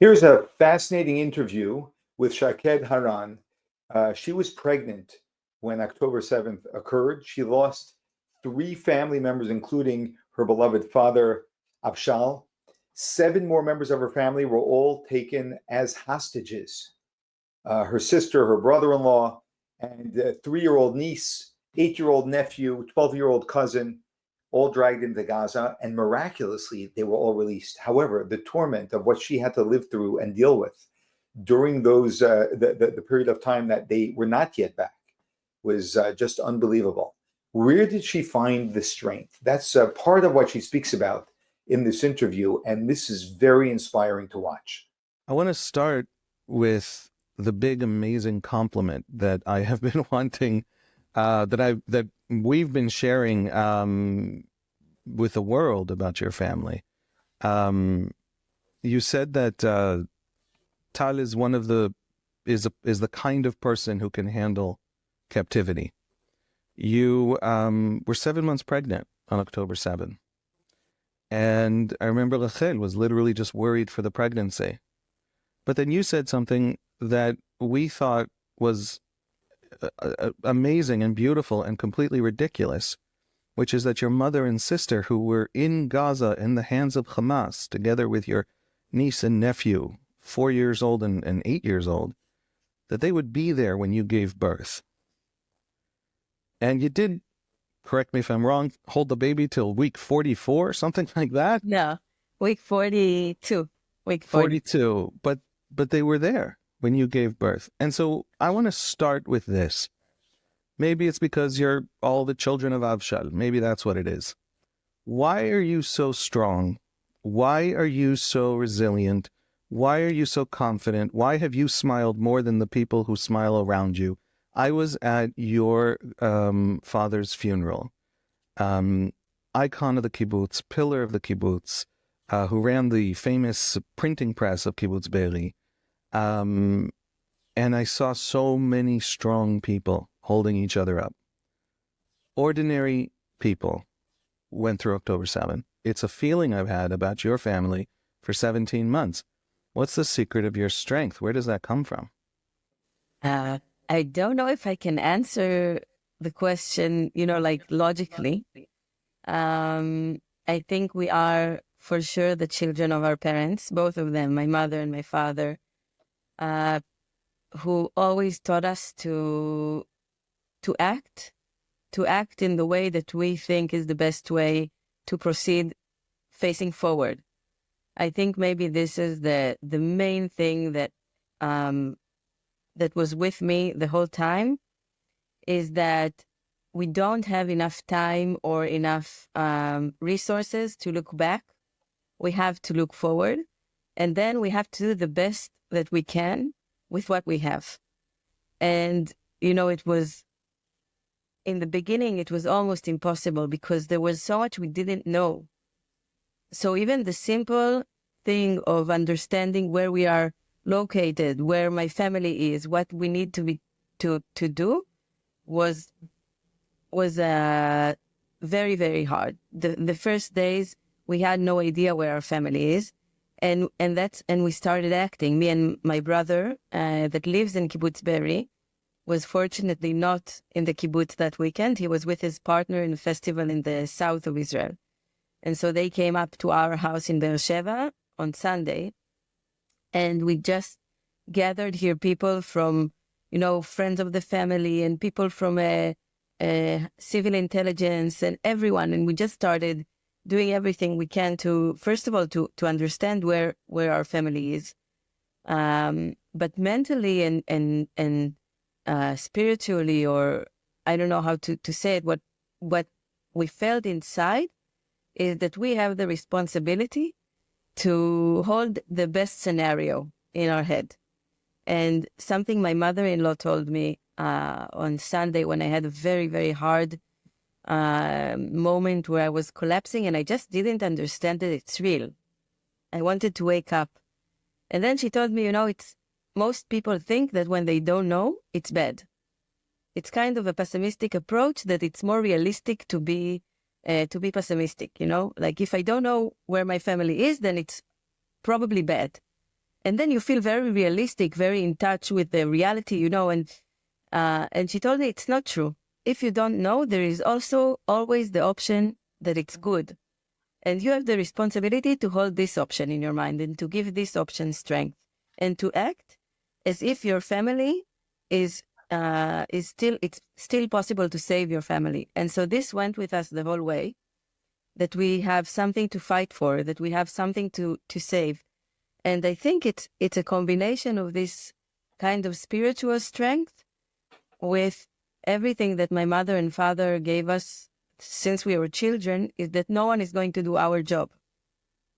Here's a fascinating interview with Shaked Haran. She was pregnant when October 7th occurred. She lost three family members, including her beloved father, Abshal. Seven more members of her family were all taken as hostages. Her sister, her brother-in-law, and a 3-year-old niece, 8-year-old nephew, 12-year-old cousin, all dragged into Gaza, and miraculously, they were all released. However, the torment of what she had to live through and deal with during the period of time that they were not yet back was just unbelievable. Where did she find the strength? That's part of what she speaks about in this interview, and this is very inspiring to watch. I want to start with the big, amazing compliment that I have been wanting, that we've been sharing with the world about your family. You said that Tal is the kind of person who can handle captivity. You were 7 months pregnant on October 7th. And I remember Rachel was literally just worried for the pregnancy. But then you said something that we thought was amazing and beautiful and completely ridiculous, which is that your mother and sister, who were in Gaza in the hands of Hamas, together with your niece and nephew, 4 years old and 8 years old, that they would be there when you gave birth. And you did, correct me if I'm wrong, hold the baby till week 44, something like that? No, week 42. Week 42. But they were there when you gave birth. And so I want to start with this. Maybe it's because you're all the children of Avshal. Maybe that's what it is. Why are you so strong? Why are you so resilient? Why are you so confident? Why have you smiled more than the people who smile around you? I was at your father's funeral. Icon of the kibbutz, pillar of the kibbutz, who ran the famous printing press of Kibbutz Be'eri. And I saw so many strong people holding each other up. Ordinary people went through October 7th. It's a feeling I've had about your family for 17 months. What's the secret of your strength? Where does that come from? I don't know if I can answer the question, like logically. I think we are for sure the children of our parents, both of them, my mother and my father, who always taught us to act in the way that we think is the best way to proceed facing forward. I think maybe this is the main thing that that was with me the whole time, is that we don't have enough time or enough resources to look back. We have to look forward, and then we have to do the best that we can with what we have. And, it was, in the beginning, it was almost impossible because there was so much we didn't know. So even the simple thing of understanding where we are located, where my family is, what we need to do was very, very hard. The first days we had no idea where our family is, and we started acting. Me and my brother that lives in Kibbutz Be'eri was fortunately not in the kibbutz that weekend. He was with his partner in a festival in the south of Israel, and so they came up to our house in Beersheba on Sunday. And we just gathered here people from, friends of the family and people from civil intelligence and everyone. And we just started doing everything we can to, first of all, to understand where our family is. But mentally and spiritually, or I don't know how to say it, what we felt inside is that we have the responsibility to hold the best scenario in our head. And something my mother-in-law told me on Sunday when I had a very, very hard moment where I was collapsing and I just didn't understand that it's real. I wanted to wake up. And then she told me, most people think that when they don't know, it's bad. It's kind of a pessimistic approach, that it's more realistic to be pessimistic, like if I don't know where my family is, then it's probably bad. And then you feel very realistic, very in touch with the reality, you know. And she told me it's not true. If you don't know, there is also always the option that it's good. And you have the responsibility to hold this option in your mind and to give this option strength and to act as if your family is it's still possible to save your family. And so this went with us the whole way, that we have something to fight for, that we have something to save. And I think it's a combination of this kind of spiritual strength with everything that my mother and father gave us since we were children, is that no one is going to do our job.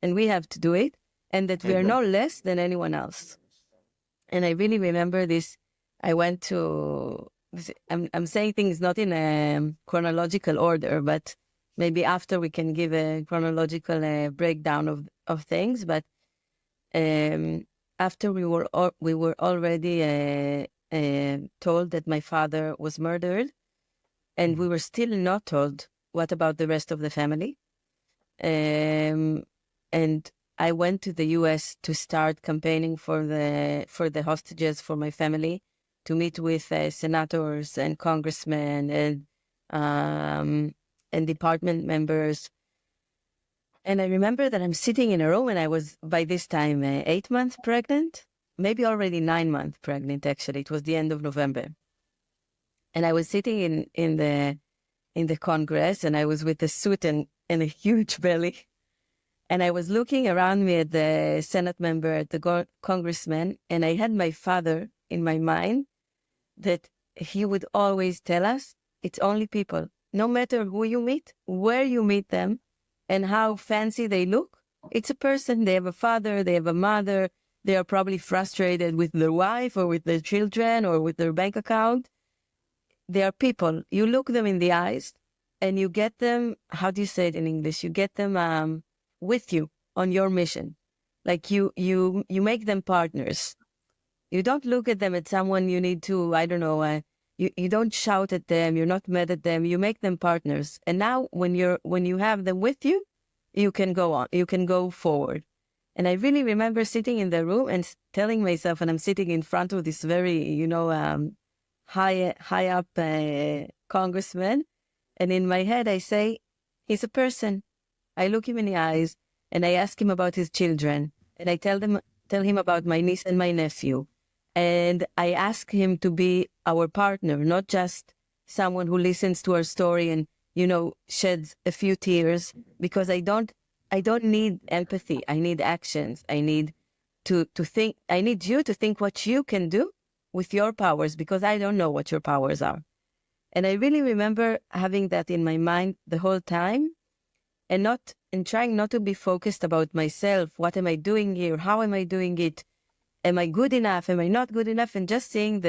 And we have to do it, and that we are no less than anyone else. And I really remember this. I went to, I'm saying things not in a chronological order, but maybe after we can give a chronological breakdown of things. But after we were already told that my father was murdered, and we were still not told what about the rest of the family. And I went to the U.S. to start campaigning for the hostages for my family, to meet with senators and congressmen and department members. And I remember that I'm sitting in a room, and I was by this time 8 months pregnant, maybe already 9 months pregnant. Actually, it was the end of November, and I was sitting in the Congress, and I was with a suit and a huge belly. And I was looking around me at the Senate member, at the congressman, and I had my father in my mind, that he would always tell us, it's only people. No matter who you meet, where you meet them, and how fancy they look, it's a person. They have a father, they have a mother, they are probably frustrated with their wife or with their children or with their bank account. They are people. You look them in the eyes and you get them, how do you say it in English? You get them with you on your mission. Like you make them partners. You don't look at them as someone you need to, I don't know, you don't shout at them, you're not mad at them, you make them partners. And now when you have them with you, you can go on, you can go forward. And I really remember sitting in the room and telling myself, and I'm sitting in front of this very, high up congressman, and in my head I say, he's a person. I look him in the eyes and I ask him about his children, and I tell him about my niece and my nephew, and I ask him to be our partner, not just someone who listens to our story and sheds a few tears, because I don't need empathy. I need actions. I need to think. I need you to think what you can do with your powers, because I don't know what your powers are. And I really remember having that in my mind the whole time, and trying not to be focused about myself. What am I doing here? How am I doing it? Am I good enough? Am I not good enough? And just seeing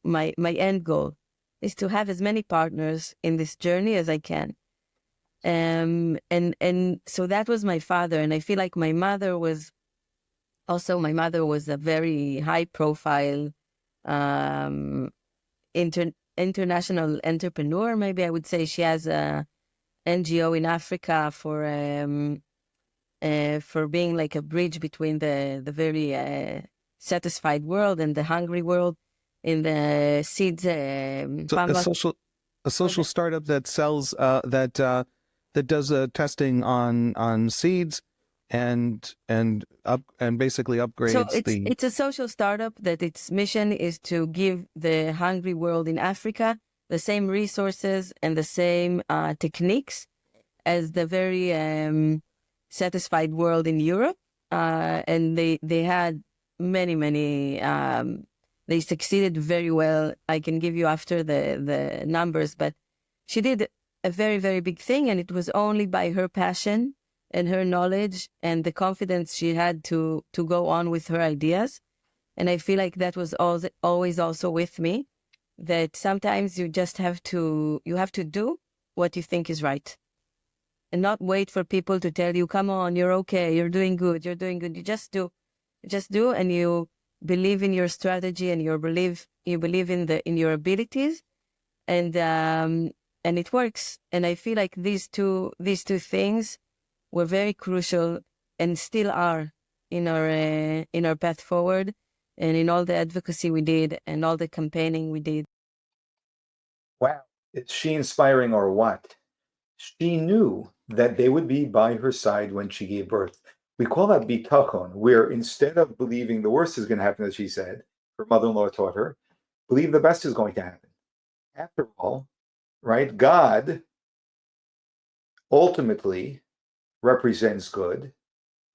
my end goal is to have as many partners in this journey as I can. And so that was my father. And I feel like my mother was a very high profile international entrepreneur. Maybe I would say she has a NGO in Africa for being like a bridge between the very satisfied world and the hungry world in the seeds. So a social startup that sells that does testing on seeds and basically upgrades. So it's a social startup that its mission is to give the hungry world in Africa the same resources and the same techniques as the very satisfied world in Europe. And they had many they succeeded very well. I can give you after the numbers, but she did a very, very big thing, and it was only by her passion and her knowledge and the confidence she had to go on with her ideas. And I feel like that was always also with me, that sometimes you just have to do what you think is right, and not wait for people to tell you, come on, you're okay, you're doing good. You just do, and you believe in your strategy, and you believe in your abilities, and it works. And I feel like these two things were very crucial and still are in our path forward, and in all the advocacy we did and all the campaigning we did. Wow. Is she inspiring or what? She knew that they would be by her side when she gave birth. We call that bitachon, where instead of believing the worst is going to happen, as she said, her mother-in-law taught her, believe the best is going to happen. After all, right, God ultimately represents good,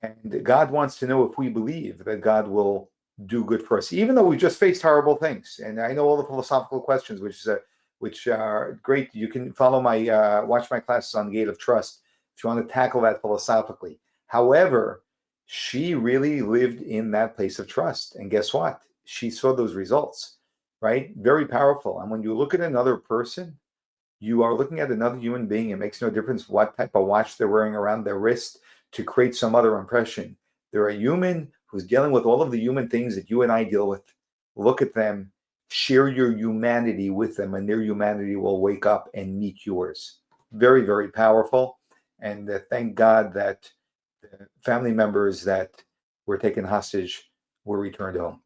and God wants to know if we believe that God will do good for us, even though we just faced horrible things. And I know all the philosophical questions, which are great. You can follow my watch my classes on the Gate of Trust if you want to tackle that philosophically. However, she really lived in that place of trust, and guess what? She saw those results, right? Very powerful. And when you look at another person, you are looking at another human being. It makes no difference what type of watch they're wearing around their wrist to create some other impression. They're a human who's dealing with all of the human things that you and I deal with. Look at them, share your humanity with them, and their humanity will wake up and meet yours. Very, very powerful. And thank God that the family members that were taken hostage were returned home.